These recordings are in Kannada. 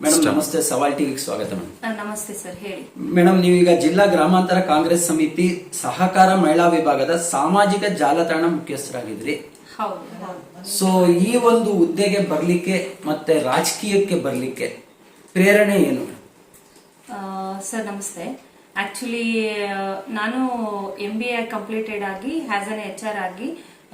ಮೇಡಮ್ ನಮಸ್ತೆ, ಸವಾಲ್ ಟಿವಿಗೆ ಸ್ವಾಗತ. ನಮಸ್ತೆ ಸರ್, ಹೇಳಿ. ಮೇಡಮ್, ನೀವೀಗ ಜಿಲ್ಲಾ ಗ್ರಾಮಾಂತರ ಕಾಂಗ್ರೆಸ್ ಸಮಿತಿ ಸಹಕಾರ ಮಹಿಳಾ ವಿಭಾಗದ ಸಾಮಾಜಿಕ ಜಾಲತಾಣ ಮುಖ್ಯಸ್ಥರಾಗಿದ್ರಿ. ಸೊ ಈ ಒಂದು ಹುದ್ದೆಗೆ ಬರ್ಲಿಕ್ಕೆ ಮತ್ತೆ ರಾಜಕೀಯಕ್ಕೆ ಬರ್ಲಿಕ್ಕೆ ಪ್ರೇರಣೆ ಏನು? ಸರ್ ನಮಸ್ತೆ. ಆಕ್ಚುಲಿ ನಾನು MBA ಕಂಪ್ಲೀಟೆಡ್ ಆಗಿ ಆಸ್ ಅನ್ HR ಆಗಿ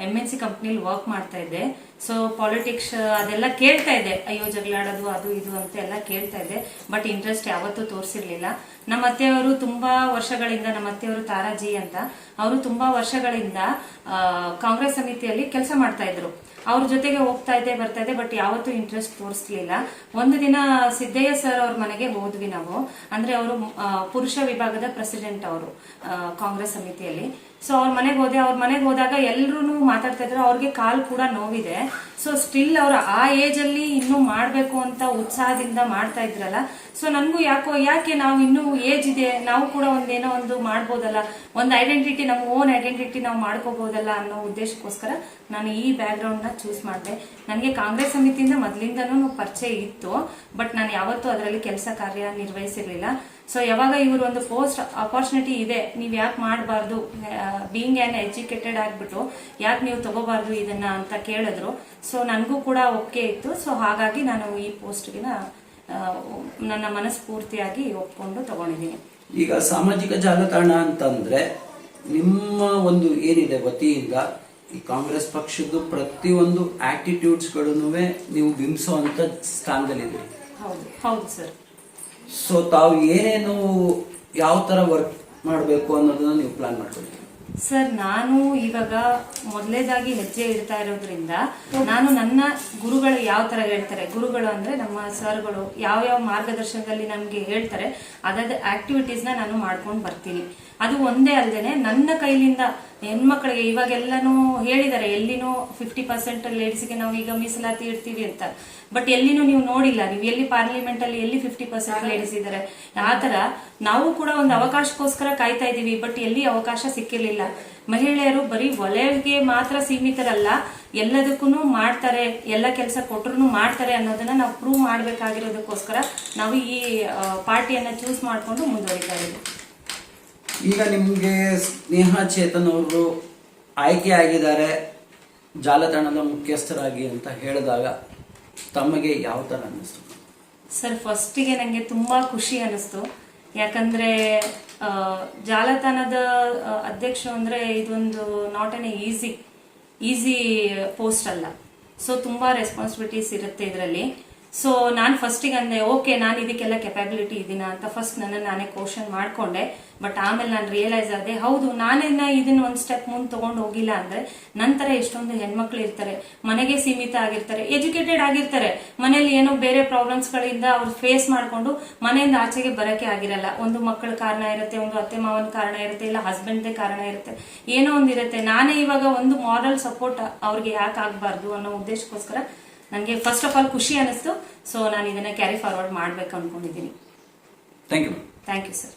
MNC ಕಂಪ್ನಿಲಿ ವರ್ಕ್ ಮಾಡ್ತಾ ಇದ್ದೆ. ಸೊ ಪಾಲಿಟಿಕ್ಸ್ ಅದೆಲ್ಲ ಕೇಳ್ತಾ ಇದ್ದೆ, ಅಯ್ಯೋ ಜಗಳಾಡೋದು ಅದು ಇದು ಅಂತ ಎಲ್ಲ ಕೇಳ್ತಾ ಇದ್ದೆ. ಬಟ್ ಇಂಟ್ರೆಸ್ಟ್ ಯಾವತ್ತೂ ತೋರಿಸಿರ್ಲಿಲ್ಲ. ನಮ್ಮ ಅತ್ತೆಯವರು ತುಂಬಾ ವರ್ಷಗಳಿಂದ, ನಮ್ಮ ಅತ್ತೆಯವರು ತಾರಾಜಿ ಅಂತ, ಅವರು ತುಂಬಾ ವರ್ಷಗಳಿಂದ ಕಾಂಗ್ರೆಸ್ ಸಮಿತಿಯಲ್ಲಿ ಕೆಲಸ ಮಾಡ್ತಾ ಇದ್ರು. ಅವ್ರ ಜೊತೆಗೆ ಹೋಗ್ತಾ ಇದ್ದೆ, ಬರ್ತಾ ಇದ್ದೆ, ಬಟ್ ಯಾವತ್ತೂ ಇಂಟ್ರೆಸ್ಟ್ ತೋರಿಸ್ಲಿಲ್ಲ. ಒಂದು ದಿನ ಸಿದ್ದಯ್ಯ ಸರ್ ಅವ್ರ ಮನೆಗೆ ಹೋದ್ವಿ ನಾವು. ಅಂದ್ರೆ ಅವರು ಪುರುಷ ವಿಭಾಗದ ಪ್ರೆಸಿಡೆಂಟ್ ಅವರು ಕಾಂಗ್ರೆಸ್ ಸಮಿತಿಯಲ್ಲಿ. ಸೊ ಅವ್ರ ಮನೆಗೆ ಹೋದಾಗ ಎಲ್ರು ಮಾತಾಡ್ತಾ ಇದ್ರು. ಅವ್ರಿಗೆ ಕಾಲ್ ಕೂಡ ನೋವಿದೆ. ಸೊ ಸ್ಟಿಲ್ ಅವ್ರ ಆ ಏಜ್ ಅಲ್ಲಿ ಇನ್ನೂ ಮಾಡ್ಬೇಕು ಅಂತ ಉತ್ಸಾಹದಿಂದ ಮಾಡ್ತಾ ಇದ್ರಲ್ಲ. ಸೊ ನನ್ಗೂ ಯಾಕೆ ನಾವು ಇನ್ನೂ ಏಜ್ ಇದೆ, ನಾವು ಕೂಡ ಒಂದೇನೋ ಒಂದು ಮಾಡ್ಬೋದಲ್ಲ, ಒಂದು ಐಡೆಂಟಿಟಿ, ನಮ್ಮ ಓನ್ ಐಡೆಂಟಿಟಿ ನಾವು ಮಾಡ್ಕೋಬಹುದಲ್ಲ ಅನ್ನೋ ಉದ್ದೇಶಕ್ಕೋಸ್ಕರ ನಾನು ಈ ಬ್ಯಾಕ್ ಗ್ರೌಂಡ್ ನ ಚೂಸ್ ಮಾಡಿದೆ. ನನಗೆ ಕಾಂಗ್ರೆಸ್ ಸಮಿತಿಯಿಂದ ಮೊದ್ಲಿಂದನೂ ಪರಿಚಯ ಇತ್ತು, ಬಟ್ ನಾನು ಯಾವತ್ತೂ ಅದರಲ್ಲಿ ಕೆಲಸ ಕಾರ್ಯ ನಿರ್ವಹಿಸಿರ್ಲಿಲ್ಲ. ಸೊ ಯಾವಾಗ ಇವರು ಒಂದು ಪೋಸ್ಟ್ ಅಪರ್ಚುನಿಟಿ ಇದೆ, ನೀವ್ ಯಾಕೆ ಮಾಡಬಾರ್ದು, ಬೀಯಿಂಗ್ ಆನ್ ಎಜುಕೇಟೆಡ್ ಆಗ್ಬಿಟ್ಟು ಯಾಕೆ ನೀವು ತಗೋಬಾರ್ದು ಇದನ್ನ ಅಂತ ಕೇಳಿದ್ರು. ಸೊ ನನಗೂ ಕೂಡ ಒಪ್ಪಿಗೆ ಇತ್ತು. ಸೊ ಹಾಗಾಗಿ ನಾನು ಈ ಪೋಸ್ಟ್ಗೆ ನನ್ನ ಮನಸ್ಫೂರ್ತಿಯಾಗಿ ಒಪ್ಕೊಂಡು ತಗೊಂಡಿದ್ದೀನಿ. ಈಗ ಸಾಮಾಜಿಕ ಜಾಲತಾಣ ಅಂತಂದ್ರೆ ನಿಮ್ಮ ಒಂದು ಏನಿದೆ ವತಿಯಿಂದ ಈ ಕಾಂಗ್ರೆಸ್ ಪಕ್ಷದ ಪ್ರತಿಯೊಂದು ಆಟಿಟ್ಯೂಡ್ಸ್ ಗಳನ್ನು ನೀವು ಬಿಂಬಿಸುವಂತ ಸ್ಥಾನದಲ್ಲಿದ್ದೀರಿ. ಹೌದು ಸರ್. ಸೊ ತಾವು ಏನೇನು ಯಾವ ತರ ವರ್ಕ್ ಮಾಡಬೇಕು ಅನ್ನೋದನ್ನ ನೀವು ಪ್ಲಾನ್ ಮಾಡ್ಕೊಳ್ಳಿ. ಸರ್, ನಾನು ಇವಾಗ ಮೊದಲೇದಾಗಿ ಹೆಜ್ಜೆ ಇಡ್ತಾ ಇರೋದ್ರಿಂದ ನಾನು ನನ್ನ ಗುರುಗಳು ಯಾವ ತರ ಹೇಳ್ತಾರೆ, ಗುರುಗಳು ಅಂದ್ರೆ ನಮ್ಮ ಸರ್ಗಳು ಯಾವ ಮಾರ್ಗದರ್ಶನದಲ್ಲಿ ನಮ್ಗೆ ಹೇಳ್ತಾರೆ ಅದಾದ ಆಕ್ಟಿವಿಟೀಸ್ ನಾನು ಮಾಡ್ಕೊಂಡು ಬರ್ತೀನಿ. ಅದು ಒಂದೇ ಅಲ್ಲದೆ ನನ್ನ ಕೈಲಿಂದ ಹೆಣ್ಮಕ್ಳಿಗೆ ಇವಾಗೆಲ್ಲಾನು ಹೇಳಿದ್ದಾರೆ, ಎಲ್ಲಿನೂ 50% ಲೇಡೀಸ್ಗೆ ನಾವು ಈಗ ಮೀಸಲಾತಿ ಇಡ್ತೀವಿ ಅಂತ. ಬಟ್ ಎಲ್ಲಿನೂ ನೀವು ನೋಡಿಲ್ಲ, ನೀವು ಎಲ್ಲಿ ಪಾರ್ಲಿಮೆಂಟ್ ಅಲ್ಲಿ ಎಲ್ಲಿ 50% ಲೇಡೀಸ್ ಇದ್ದಾರೆ. ಆತರ ನಾವು ಕೂಡ ಒಂದು ಅವಕಾಶಕ್ಕೋಸ್ಕರ ಕಾಯ್ತಾ ಇದೀವಿ, ಬಟ್ ಎಲ್ಲಿ ಅವಕಾಶ ಸಿಕ್ಕಿರ್ಲಿಲ್ಲ. ಮಹಿಳೆಯರು ಬರೀ ಒಲೆಗೆ ಮಾತ್ರ ಸೀಮಿತರಲ್ಲ, ಎಲ್ಲದಕ್ಕೂ ಮಾಡ್ತಾರೆ, ಎಲ್ಲ ಕೆಲಸ ಕೊಟ್ಟರು ಮಾಡ್ತಾರೆ ಅನ್ನೋದನ್ನ ನಾವು ಪ್ರೂವ್ ಮಾಡ್ಬೇಕಾಗಿರೋದಕ್ಕೋಸ್ಕರ ನಾವು ಈ ಪಾರ್ಟಿಯನ್ನ ಚೂಸ್ ಮಾಡ್ಕೊಂಡು ಮುಂದುವರಿತಾ ಇದ್ದೀವಿ. ಈಗ ನಿಮ್ಗೆ ಸ್ನೇಹಾ ಚೇತನ್ ಅವರು ಆಯ್ಕೆ ಆಗಿದ್ದಾರೆ ಜಾಲತಾಣದ ಮುಖ್ಯಸ್ಥರಾಗಿ ಅಂತ ಹೇಳಿದಾಗ ತಮಗೆ ಯಾವ ತರ ಅನ್ನಿಸ್ತು? ಸರ್, ಫಸ್ಟಿಗೆ ನಂಗೆ ತುಂಬಾ ಖುಷಿ ಅನಿಸ್ತು. ಯಾಕಂದ್ರೆ ಜಾಲತಾಣದ ಅಧ್ಯಕ್ಷ ಅಂದ್ರೆ ಇದೊಂದು ನಾಟ್ ಎನ್ ಈಸಿ ಪೋಸ್ಟ್ ಅಲ್ಲ. ಸೊ ತುಂಬಾ ರೆಸ್ಪಾನ್ಸಿಬಿಲಿಟೀಸ್ ಇರುತ್ತೆ ಇದರಲ್ಲಿ. ಸೊ ನಾನು ಫಸ್ಟಿಗೆ ಅಂದೆ, ಓಕೆ ನಾನು ಇದಕ್ಕೆಲ್ಲ ಕೆಪಾಬಿಲಿಟಿ ಇದೀನ ಅಂತ ಫಸ್ಟ್ ನಾನೇ ಕ್ವಶನ್ ಮಾಡ್ಕೊಂಡೆ. ಬಟ್ ಆಮೇಲೆ ನಾನು ರಿಯಲೈಸ್ ಆದೆ, ಹೌದು ನಾನೇನ ಇದನ್ನ ಒಂದು ಸ್ಟೆಪ್ ಮುಂದೆ ತಗೊಂಡು ಹೋಗಿಲ್ಲ ಅಂದ್ರೆ ನಂತರ ಎಷ್ಟೊಂದು ಹೆಣ್ಮಕ್ಳು ಇರ್ತಾರೆ, ಮನೆಗೆ ಸೀಮಿತ ಆಗಿರ್ತಾರೆ, ಎಜುಕೇಟೆಡ್ ಆಗಿರ್ತಾರೆ, ಮನೇಲಿ ಏನೋ ಬೇರೆ ಪ್ರಾಬ್ಲಮ್ಸ್ ಗಳಿಂದ ಅವ್ರು ಫೇಸ್ ಮಾಡ್ಕೊಂಡು ಮನೆಯಿಂದ ಆಚೆಗೆ ಬರಕ್ಕೆ ಆಗಿರಲ್ಲ. ಒಂದು ಮಕ್ಕಳ ಕಾರಣ ಇರುತ್ತೆ, ಒಂದು ಅತ್ತೆ ಮಾವನ ಕಾರಣ ಇರುತ್ತೆ, ಇಲ್ಲ ಹಸ್ಬೆಂಡ್ದೇ ಕಾರಣ ಇರುತ್ತೆ, ಏನೋ ಒಂದಿರುತ್ತೆ. ನಾನೇ ಇವಾಗ ಒಂದು ಮಾರಲ್ ಸಪೋರ್ಟ್ ಅವ್ರಿಗೆ ಯಾಕೆ ಆಗ್ಬಾರ್ದು ಅನ್ನೋ ಉದ್ದೇಶಕ್ಕೋಸ್ಕರ ನನಗೆ ಫಸ್ಟ್ ಆಫ್ ಆಲ್ ಖುಷಿ ಅನಿಸ್ತು. ಸೊ ನಾನು ಇದನ್ನ ಕ್ಯಾರಿ ಫಾರ್ವರ್ಡ್ ಮಾಡ್ಬೇಕು ಅನ್ಕೊಂಡಿದ್ದೀನಿ. Thank you sir.